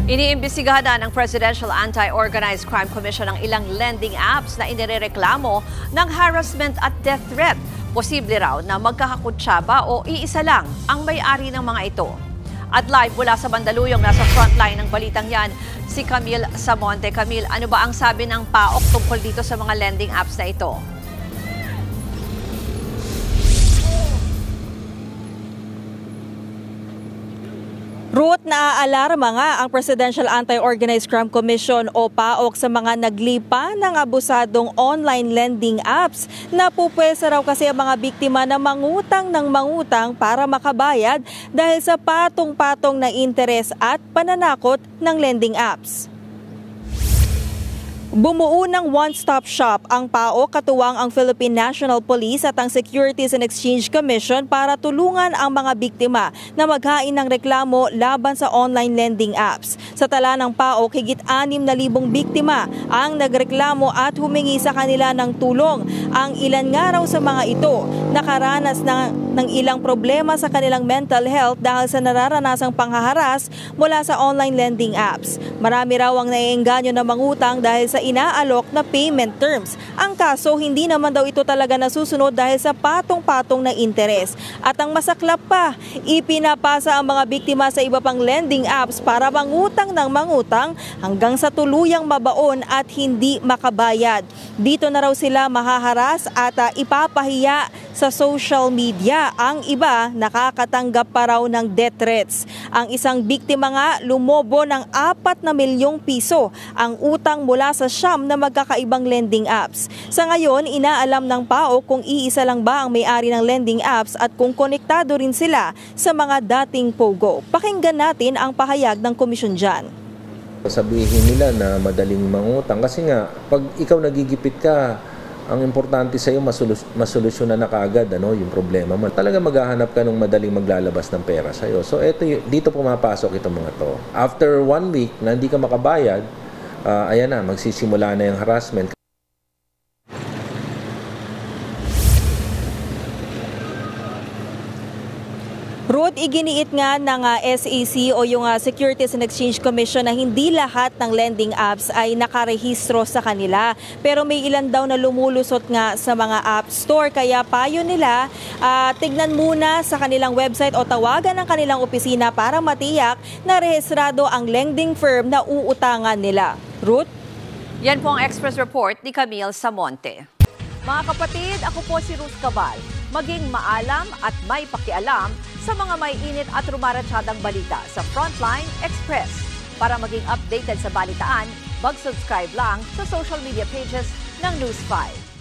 Iniimbestigahan na ng Presidential Anti-Organized Crime Commission ang ilang lending apps na inireklamo ng harassment at death threat. Posible raw na magkakakutsaba o iisa lang ang may-ari ng mga ito. At live mula sa Mandaluyong, nasa frontline ng balitang yan, si Camille Samonte. Camille, ano ba ang sabi ng PAOK tungkol dito sa mga lending apps na ito? Ruth, naaalarma nga ang Presidential Anti-Organized Crime Commission o PAOK sa mga naglipa ng abusadong online lending apps. Napupwesa raw kasi ang mga biktima na mangutang ng mangutang para makabayad dahil sa patong-patong na interes at pananakot ng lending apps. Bumuo ng one-stop shop ang PAOK katuwang ang Philippine National Police at ang Securities and Exchange Commission para tulungan ang mga biktima na maghain ng reklamo laban sa online lending apps. Sa tala ng PAOK, higit 6,000 biktima ang nagreklamo at humingi sa kanila ng tulong. Ang ilan nga raw sa mga ito nakaranas ng ilang problema sa kanilang mental health dahil sa nararanasang panghaharas mula sa online lending apps. Marami raw ang naiengganyo na mangutang dahil sa inaalok na payment terms. Ang kaso, hindi naman daw ito talaga nasusunod dahil sa patong-patong na interes. At ang masaklap pa, ipinapasa ang mga biktima sa iba pang lending apps para mangutang ng mangutang hanggang sa tuluyang mabaon at hindi makabayad. Dito na raw sila mahaharas at ipapahiya sa social media. Ang iba, nakakatanggap pa raw ng death threats. Ang isang biktima nga, lumobo ng 4 na milyong piso ang utang mula sa siyam na magkakaibang lending apps. Sa ngayon, inaalam ng PAOK kung iisa lang ba ang may-ari ng lending apps at kung konektado rin sila sa mga dating POGO. Pakinggan natin ang pahayag ng komisyon dyan. Sabihin nila na madaling mangutang kasi nga, pag ikaw nagigipit ka, ang importante sa iyo masolusyonan na kaagad yung problema mo. Talaga maghahanap ka ng madaling maglalabas ng pera sa iyo. So dito pumapasok itong mga to. After 1 week na hindi ka makabayad, ayan na, magsisimula na yung harassment. Ruth, iginiit nga ng SAC o yung Securities and Exchange Commission na hindi lahat ng lending apps ay nakarehistro sa kanila. Pero may ilan daw na lumulusot nga sa mga app store. Kaya payo nila, tignan muna sa kanilang website o tawagan ng kanilang opisina para matiyak na rehistrado ang lending firm na uutangan nila. Ruth? Yan po ang Express Report ni Camille Samonte. Mga kapatid, ako po si Ruth Cabal. Maging maalam at may pakialam sa mga may init at rumaratsyadang balita sa Frontline Express. Para maging updated sa balitaan, mag-subscribe lang sa social media pages ng News 5.